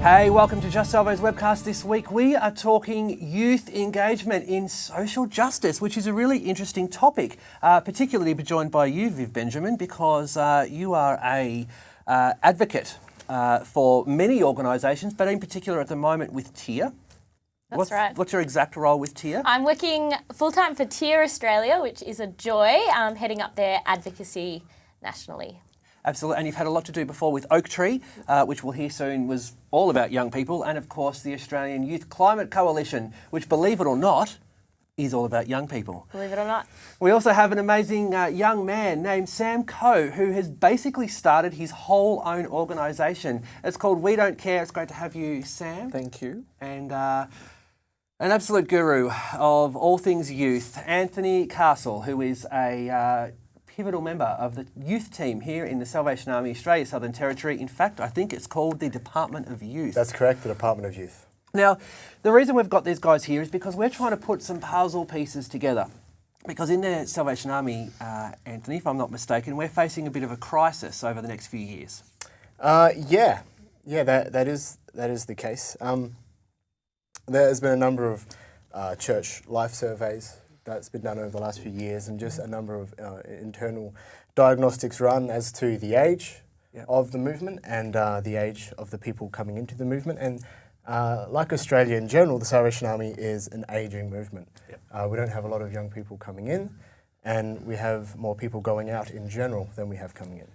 Hey, welcome to Just Salvos webcast. This week we are talking youth engagement in social justice, which is a really interesting topic, particularly joined by you, Viv Benjamin, because you are a advocate for many organisations, but in particular at the moment with TIA. That's right. What's your exact role with TIA? I'm working full-time for TIA Australia, which is a joy, heading up their advocacy nationally. Absolutely, and you've had a lot to do before with Oak Tree, which we'll hear soon was all about young people, and of course the Australian Youth Climate Coalition, which, believe it or not, is all about young people. Believe it or not. We also have an amazing young man named Sam Coe, who has basically started his whole own organisation. It's called We Don't Care. It's great to have you, Sam. Thank you. And an absolute guru of all things youth, Anthony Castle, who is a pivotal member of the youth team here in the Salvation Army Australia Southern Territory. In fact, I think it's called the Department of Youth. That's correct, the Department of Youth. Now, the reason we've got these guys here is because we're trying to put some puzzle pieces together. Because in the Salvation Army, Anthony, if I'm not mistaken, we're facing a bit of a crisis over the next few years. Yeah, that is the case. There's been a number of church life surveys that's been done over the last few years, and just a number of internal diagnostics run as to the age of the movement and the age of the people coming into the movement. And like Australia in general, the Salvation Army is an ageing movement. We don't have a lot of young people coming in, and we have more people going out in general than we have coming in.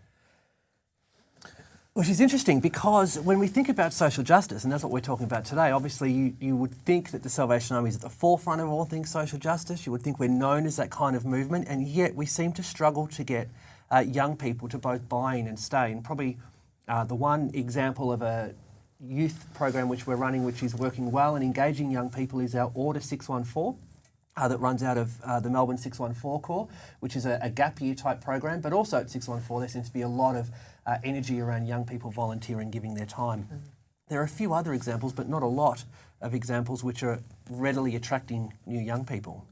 Which is interesting, because when we think about social justice, and that's what we're talking about today, obviously you would think that the Salvation Army is at the forefront of all things social justice. You would think we're known as that kind of movement, and yet we seem to struggle to get young people to both buy in and stay. And probably the one example of a youth program which we're running, which is working well and engaging young people, is our Order 614. That runs out of the Melbourne 614 Corps, which is a gap year type program, but also at 614 there seems to be a lot of energy around young people volunteering, giving their time. There are a few other examples, but not a lot of examples which are readily attracting new young people.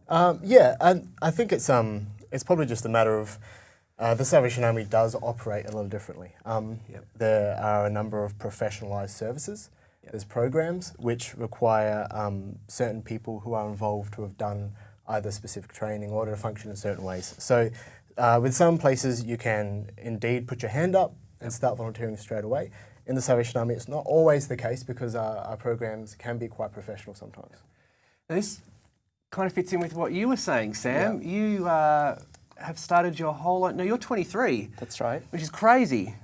Yeah, and I think it's probably just a matter of the Salvation Army does operate a little differently. There are a number of professionalised services. There's programs which require certain people who are involved to have done either specific training or to function in certain ways. So with some places you can indeed put your hand up and start volunteering straight away. In the Salvation Army it's not always the case, because our programs can be quite professional sometimes. Now, this kind of fits in with what you were saying, Sam. You have started your whole life. No, you're 23. That's right. Which is crazy.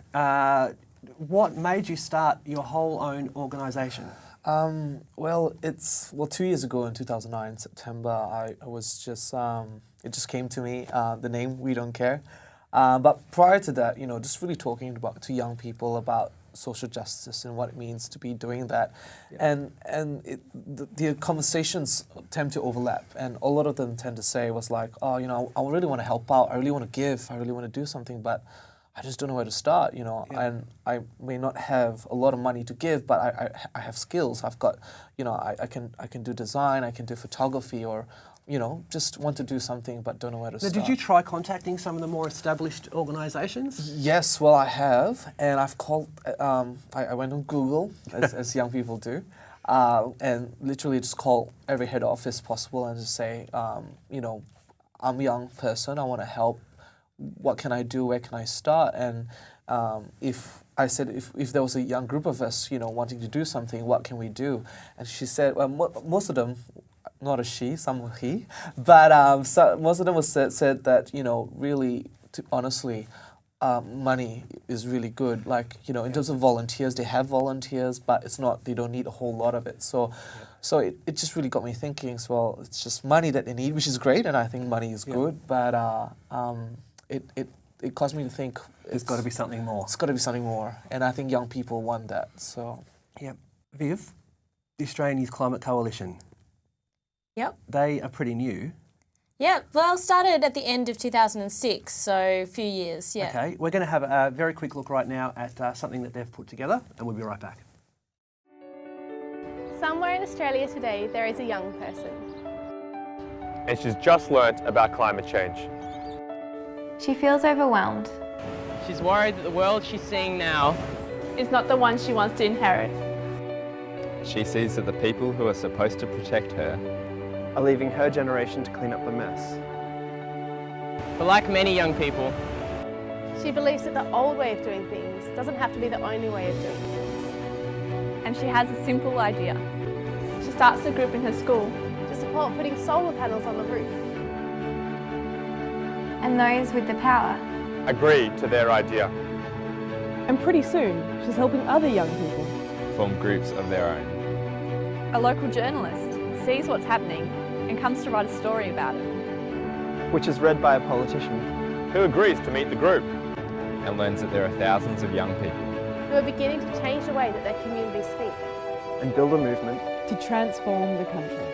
What made you start your whole own organisation? Well, 2 years ago in 2009, September, I was just, it just came to me, the name We Don't Care. But prior to that, just really talking to young people about social justice and what it means to be doing that. And the conversations tend to overlap, and a lot of them tend to say was like, oh, I really want to help out, I really want to give, I really want to do something, but I just don't know where to start, and I may not have a lot of money to give, but I have skills. I've got, I can do design, I can do photography, or, just want to do something but don't know where to start. Did you try contacting some of the more established organisations? Yes, well I have, and I've called, I went on Google, as young people do, and literally just call every head office possible and just say, I'm a young person, I want to help. What can I do? Where can I start? And if there was a young group of us, wanting to do something, what can we do? And she said, well, most of them, not a she, some were he, but so most of them said that, really, honestly, money is really good. Like, in terms of volunteers, they have volunteers, but they don't need a whole lot of it. So it just really got me thinking, so, well, it's just money that they need, which is great, and I think money is good, but it caused me to think There's got to be something more. It's got to be something more, and I think young people want that. So, Viv, the Australian Youth Climate Coalition. Yep. They are pretty new. Yeah, well, started at the end of 2006, so a few years, yeah. Okay, we're going to have a very quick look right now at something that they've put together, and we'll be right back. Somewhere in Australia today, there is a young person. And she's just learnt about climate change. She feels overwhelmed. She's worried that the world she's seeing now is not the one she wants to inherit. She sees that the people who are supposed to protect her are leaving her generation to clean up the mess. But like many young people, She believes that the old way of doing things doesn't have to be the only way of doing things. And she has a simple idea. She starts a group in her school to support putting solar panels on the roof. And those with the power agree to their idea. And pretty soon, she's helping other young people form groups of their own. A local journalist sees what's happening and comes to write a story about it. Which is read by a politician. Who agrees to meet the group? And learns that there are thousands of young people Who are beginning to change the way that their communities think. And build a movement to transform the country.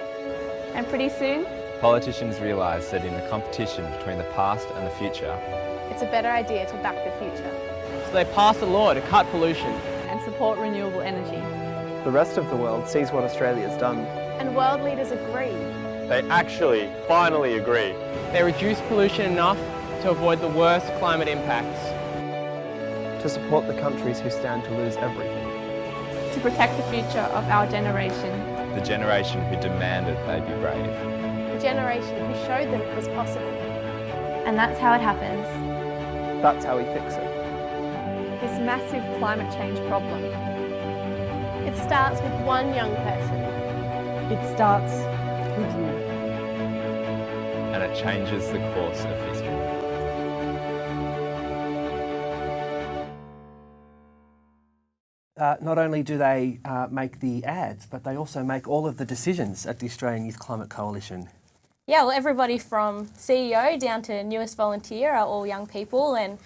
And pretty soon, politicians realise that in the competition between the past and the future, it's a better idea to back the future so they pass a law to cut pollution. and support renewable energy. the rest of the world sees what Australia's done. And world leaders agree. They actually finally agree. They reduce pollution enough to avoid the worst climate impacts. To support the countries who stand to lose everything. To protect the future of our generation. the generation who demanded they be brave. The generation who showed them it was possible. and that's how it happens. That's how we fix it. This massive climate change problem. It starts with one young person. It starts with you. And it changes the course of history. Not only do they make the ads, but they also make all of the decisions at the Australian Youth Climate Coalition. Yeah, well, everybody from CEO down to newest volunteer are all young people, and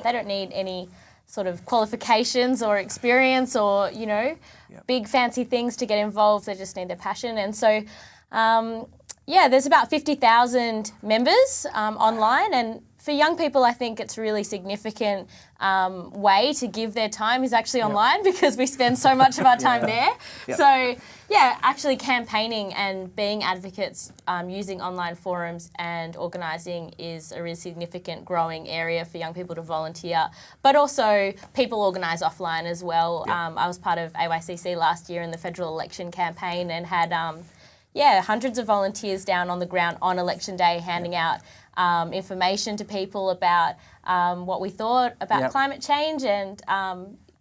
they don't need any sort of qualifications or experience or, you know, big fancy things to get involved. They just need their passion. And so, yeah, there's about 50,000 members online, and for young people, I think it's a really significant way to give their time is actually online because we spend so much of our time there. So, yeah, actually campaigning and being advocates using online forums and organising is a really significant growing area for young people to volunteer. But also people organise offline as well. I was part of AYCC last year in the federal election campaign and had hundreds of volunteers down on the ground on election day handing out information to people about what we thought about climate change. And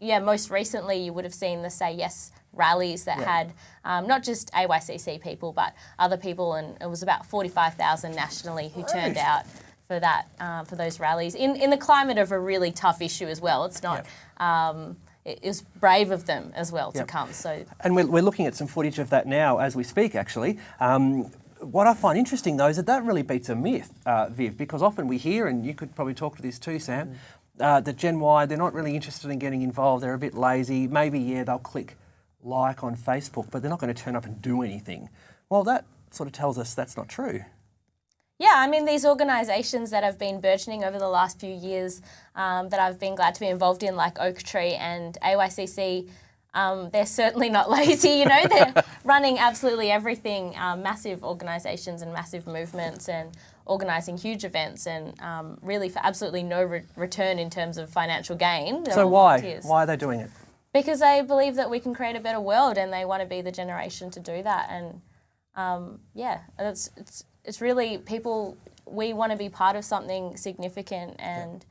most recently you would have seen the Say Yes rallies that had not just AYCC people but other people, and it was about 45,000 nationally who turned out for that, for those rallies in the climate of a really tough issue as well. It's not... It was brave of them as well to come. So, and we're looking at some footage of that now as we speak, actually. What I find interesting, though, is that really beats a myth, Viv, because often we hear, and you could probably talk to this too, Sam, that Gen Y, they're not really interested in getting involved. They're a bit lazy. Maybe, they'll click like on Facebook, but they're not going to turn up and do anything. Well, that sort of tells us that's not true. yeah, I mean, these organisations that have been burgeoning over the last few years that I've been glad to be involved in, like Oak Tree and AYCC, they're certainly not lazy, you know, they're running absolutely everything, massive organisations and massive movements and organising huge events and really for absolutely no return in terms of financial gain. So why? Why are they doing it? Because they believe that we can create a better world and they want to be the generation to do that. And it's really people, we want to be part of something significant, and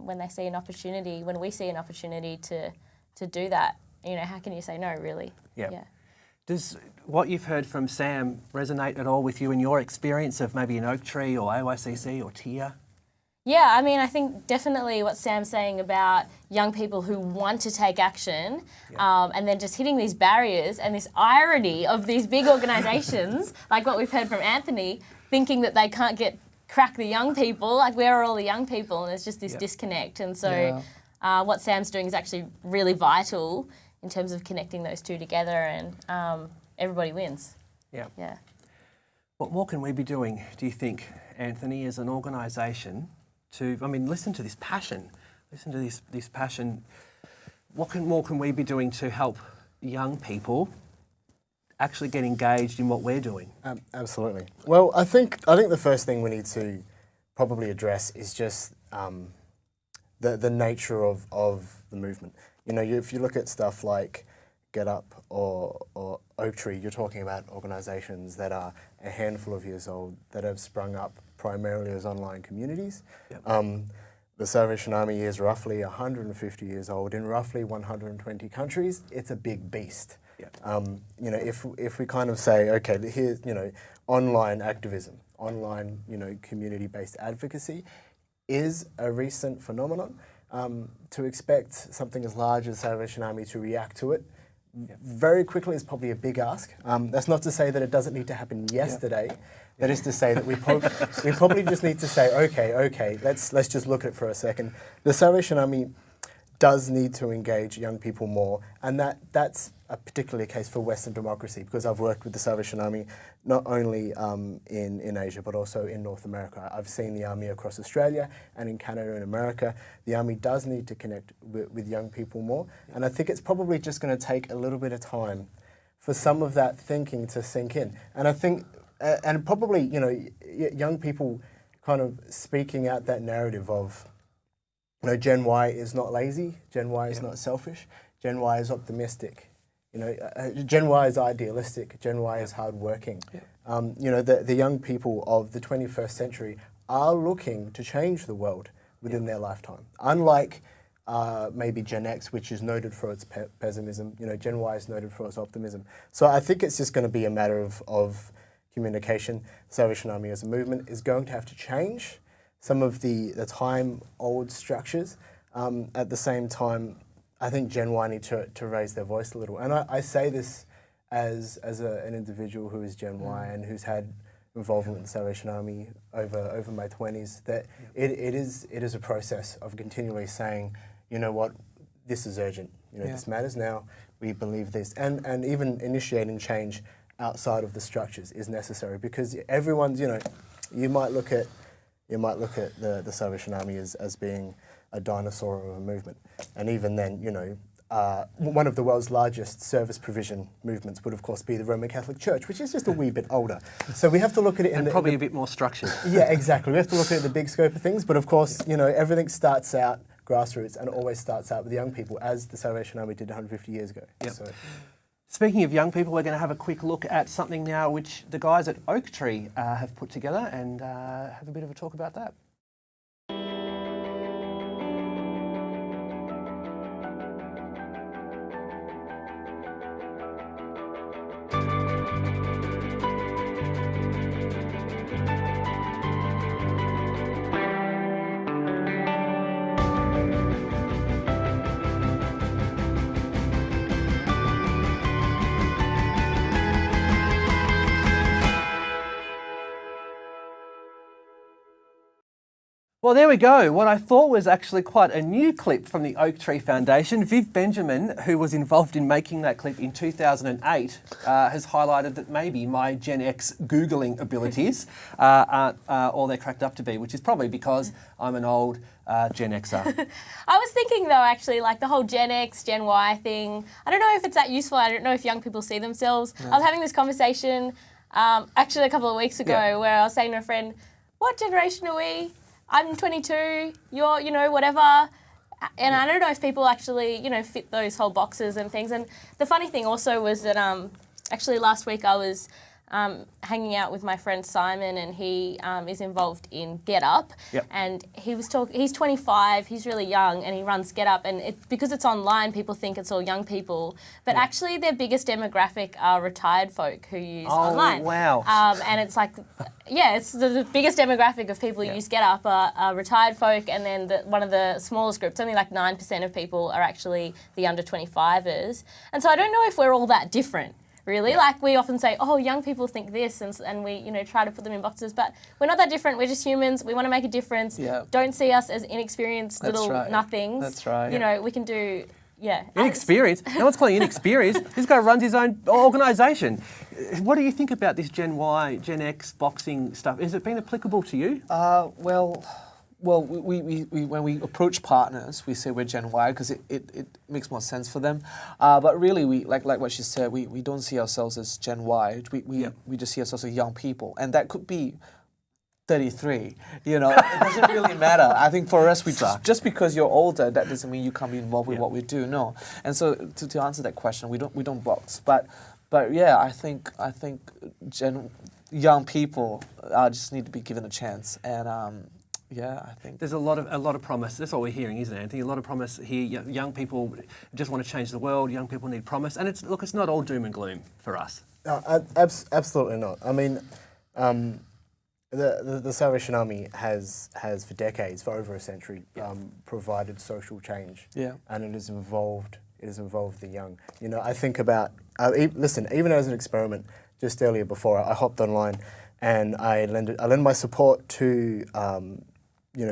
when they see an opportunity, when we see an opportunity to do that, you know, how can you say no, really? Yeah. Does what you've heard from Sam resonate at all with you in your experience of maybe an Oak Tree or AYCC or TIA? Yeah, I mean, I think definitely what Sam's saying about young people who want to take action and then just hitting these barriers and this irony of these big organisations, like what we've heard from Anthony, thinking that they can't crack the young people, like where are all the young people? And there's just this disconnect. And so what Sam's doing is actually really vital in terms of connecting those two together, and everybody wins. Yeah. What more can we be doing, do you think, Anthony, as an organisation listen to this passion. Listen to this passion. What more can we be doing to help young people actually get engaged in what we're doing? Absolutely. Well, I think the first thing we need to probably address is just the nature of the movement. if you look at stuff like Get Up or Oak Tree, you're talking about organisations that are a handful of years old that have sprung up primarily as online communities. Yep. The Salvation Army is roughly 150 years old in roughly 120 countries. It's a big beast. Yep. If we kind of say, okay, here's online activism, online community-based advocacy is a recent phenomenon. To expect something as large as Salvation Army to react to it very quickly is probably a big ask. That's not to say that it doesn't need to happen yesterday. Yep. That is to say that we probably just need to say, okay, let's just look at it for a second. The Salvation Army does need to engage young people more, and that's a particular case for Western democracy, because I've worked with the Salvation Army not only in Asia but also in North America. I've seen the Army across Australia and in Canada and America. The Army does need to connect with young people more, and I think it's probably just going to take a little bit of time for some of that thinking to sink in. And I think, and probably, young people kind of speaking out that narrative of, Gen Y is not lazy, Gen Y is not selfish, Gen Y is optimistic. Gen Y is idealistic, Gen Y is hardworking. Yeah. The young people of the 21st century are looking to change the world within their lifetime. Unlike maybe Gen X, which is noted for its pessimism, Gen Y is noted for its optimism. So I think it's just going to be a matter of communication. The Salvation Army as a movement is going to have to change some of the time-old structures. At the same time, I think Gen Y need to raise their voice a little. And I say this as an individual who is Gen Y and who's had involvement in the Salvation Army over my 20s, that it is a process of continually saying, what, this is urgent. This matters now, we believe this. And even initiating change outside of the structures is necessary, because everyone's, you might look at the Salvation Army as being a dinosaur of a movement. And even then, one of the world's largest service provision movements would, of course, be the Roman Catholic Church, which is just a wee bit older. So we have to look at it probably a bit more structured. Yeah, exactly. We have to look at the big scope of things. But of course, everything starts out grassroots and always starts out with young people, as the Salvation Army did 150 years ago. Yep. So. Speaking of young people, we're going to have a quick look at something now which the guys at Oak Tree have put together and have a bit of a talk about that. Well, there we go. What I thought was actually quite a new clip from the Oak Tree Foundation. Viv Benjamin, who was involved in making that clip in 2008, has highlighted that maybe my Gen X Googling abilities aren't all they're cracked up to be, which is probably because I'm an old Gen Xer. I was thinking, though, actually, like the whole Gen X, Gen Y thing, I don't know if it's that useful. I don't know if young people see themselves. No. I was having this conversation actually a couple of weeks ago where I was saying to a friend, what generation are we? I'm 22, you're, whatever. And I don't know if people actually, fit those whole boxes and things. And the funny thing also was that actually last week I was hanging out with my friend Simon, and he is involved in Get Up. Yep. And he was he's 25, he's really young, and he runs Get Up. And because it's online, people think it's all young people. But actually their biggest demographic are retired folk who use online. Oh, wow. And it's like, it's the biggest demographic of people who use Get Up are retired folk, and then one of the smallest groups, only like 9% of people are actually the under 25ers. And so I don't know if we're all that different. Really, like we often say, young people think this, and we, try to put them in boxes, but we're not that different. We're just humans. We want to make a difference. Yeah. Don't see us as inexperienced nothings. That's right. We can do, Inexperienced? No one's calling you inexperienced. This guy runs his own organisation. What do you think about this Gen Y, Gen X boxing stuff? Has it been applicable to you? Well, we when we approach partners, we say we're Gen Y because it makes more sense for them. But really, we like what she said, we don't see ourselves as Gen Y. We just see ourselves as young people, and that could be 33. You know, it doesn't really matter. I think for us, we just because you're older, that doesn't mean you can't be involved with what we do. No. And so to answer that question, we don't box. But yeah, I think young people just need to be given a chance. And yeah, I think there's a lot of promise. That's what we're hearing, isn't it, Anthony? A lot of promise here. Young people just want to change the world. Young people need promise, and it's not all doom and gloom for us. No, absolutely not. I mean, the Salvation Army has for decades, for over a century, provided social change. Yeah. And it has involved the young. You know, I think about listen, even as an experiment, just earlier before I hopped online, and I lend my support to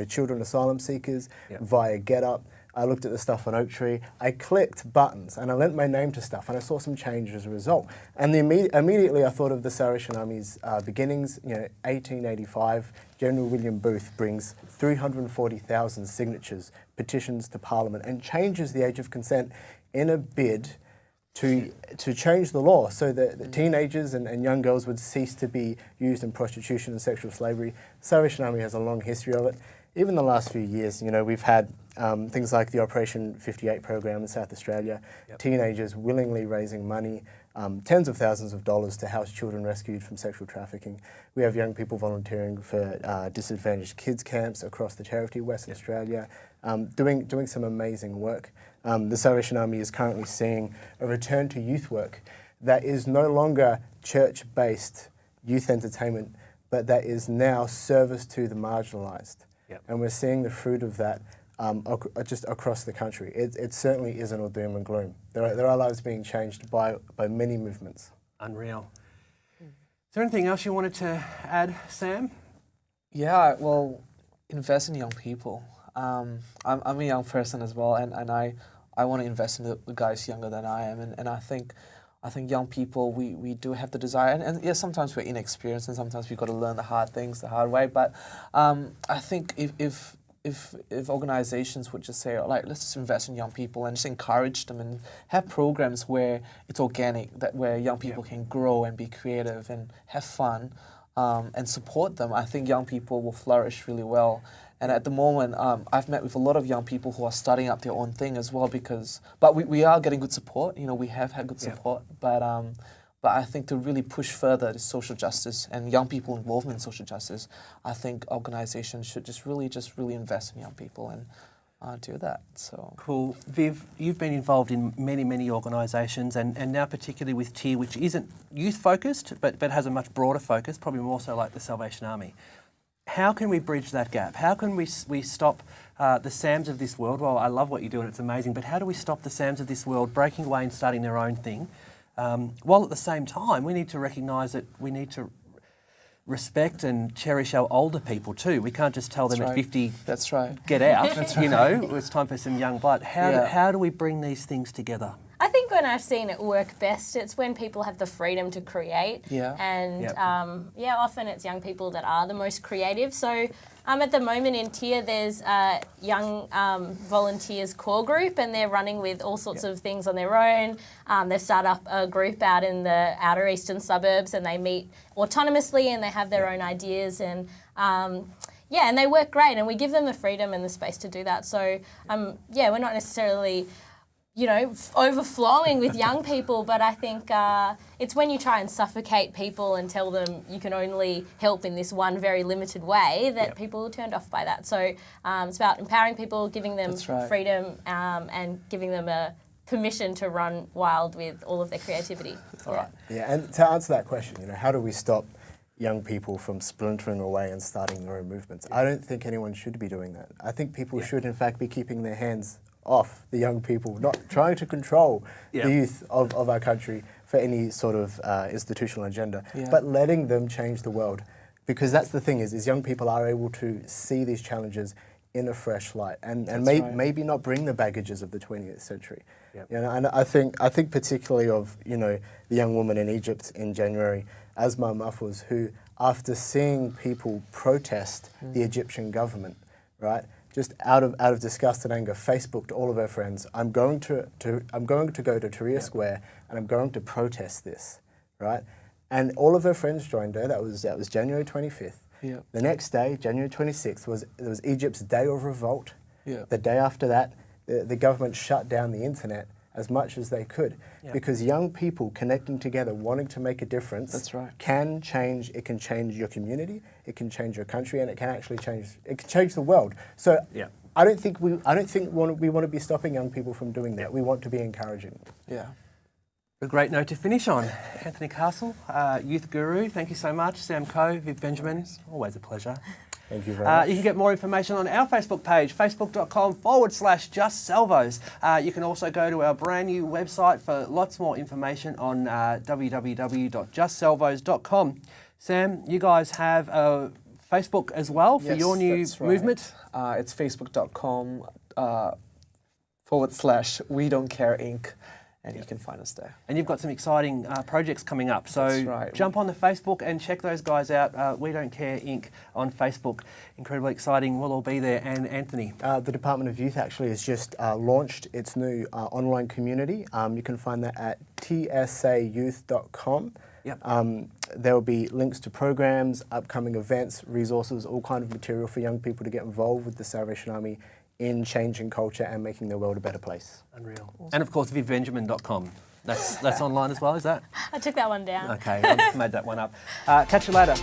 children asylum seekers via GetUp. I looked at the stuff on Oaktree. I clicked buttons and I lent my name to stuff, and I saw some change as a result. And immediately I thought of the Salvation Army's beginnings. 1885, General William Booth brings 340,000 signatures, petitions to Parliament, and changes the age of consent in a bid to change the law so that teenagers and young girls would cease to be used in prostitution and sexual slavery. The Salvation Army has a long history of it. Even the last few years, we've had things like the Operation 58 program in South Australia, teenagers willingly raising money, tens of thousands of dollars to house children rescued from sexual trafficking. We have young people volunteering for disadvantaged kids camps across the Territory, Western Australia, doing some amazing work. The Salvation Army is currently seeing a return to youth work that is no longer church-based youth entertainment, but that is now service to the marginalised. And we're seeing the fruit of that just across the country. It certainly isn't all doom and gloom. There are lives being changed by many movements. Unreal. Is there anything else you wanted to add, Sam? Yeah, well, invest in young people. I'm a young person as well, and I want to invest in the guys younger than I am, and I think young people, we do have the desire, and yes, sometimes we're inexperienced, and sometimes we've got to learn the hard things the hard way. But I think if organizations would just say, like, let's just invest in young people and just encourage them and have programs where it's organic, where young people can grow and be creative and have fun, and support them, I think young people will flourish really well. And at the moment, I've met with a lot of young people who are starting up their own thing as well, but we are getting good support. We have had good support, but I think to really push further the social justice and young people involvement in social justice, I think organizations should just really invest in young people and do that. So cool. Viv, you've been involved in many organisations, and now particularly with TIER, which isn't youth-focused, but has a much broader focus, probably more so like the Salvation Army. How can we bridge that gap? How can we stop the Sams of this world? Well, I love what you do and it's amazing, but how do we stop the Sams of this world breaking away and starting their own thing? While at the same time, we need to recognise that we need to respect and cherish our older people too. We can't just tell them at 50, that's right, get out. It's time for some young blood. How do we bring these things together? I think when I've seen it work best, it's when people have the freedom to create. Often it's young people that are the most creative. So at the moment in TIER, there's a young volunteers core group, and they're running with all sorts of things on their own. They've started up a group out in the outer eastern suburbs, and they meet autonomously and they have their own ideas, and and they work great, and we give them the freedom and the space to do that. So we're not necessarily overflowing with young people, but I think it's when you try and suffocate people and tell them you can only help in this one very limited way that people are turned off by that. So it's about empowering people, giving them freedom, and giving them a permission to run wild with all of their creativity. Yeah, and to answer that question, how do we stop young people from splintering away and starting their own movements? I don't think anyone should be doing that. I think people should, in fact, be keeping their hands off the young people, not trying to control the youth of our country for any sort of institutional agenda, but letting them change the world. Because that's the thing is young people are able to see these challenges in a fresh light and maybe not bring the baggages of the 20th century. And I think particularly of the young woman in Egypt in January, Asma Mahfouz, who after seeing people protest the Egyptian government, right, just out of disgust and anger, Facebooked all of her friends, I'm going to go to Tahrir Square and I'm going to protest this, right? And all of her friends joined her. That was January 25th. Yeah. The next day, January 26th, was Egypt's day of revolt. Yeah. The day after that, the government shut down the internet as much as they could, because young people connecting together, wanting to make a difference, That's right. can change. It can change your community, it can change your country, and it can actually change the world. So I don't think we want to be stopping young people from doing that. We want to be encouraging. Yeah. A great note to finish on. Anthony Castle, youth guru, thank you so much. Sam Coe, Viv Benjamin, always a pleasure. Thank you very much. You can get more information on our Facebook page, facebook.com/justsalvos. You can also go to our brand new website for lots more information on www.justsalvos.com. Sam, you guys have a Facebook as well for your new movement? It's facebook.com/We Don't Care Inc. And you can find us there. And you've got some exciting projects coming up. So That's right. jump on the Facebook and check those guys out. We Don't Care Inc. on Facebook. Incredibly exciting. We'll all be there. And Anthony? The Department of Youth actually has just launched its new online community. You can find that at tsayouth.com. Yep. There will be links to programs, upcoming events, resources, all kind of material for young people to get involved with the Salvation Army in changing culture and making the world a better place. Unreal. And of course, vivbenjamin.com. That's online as well, is that? I took that one down. Okay, I made that one up. Catch you later.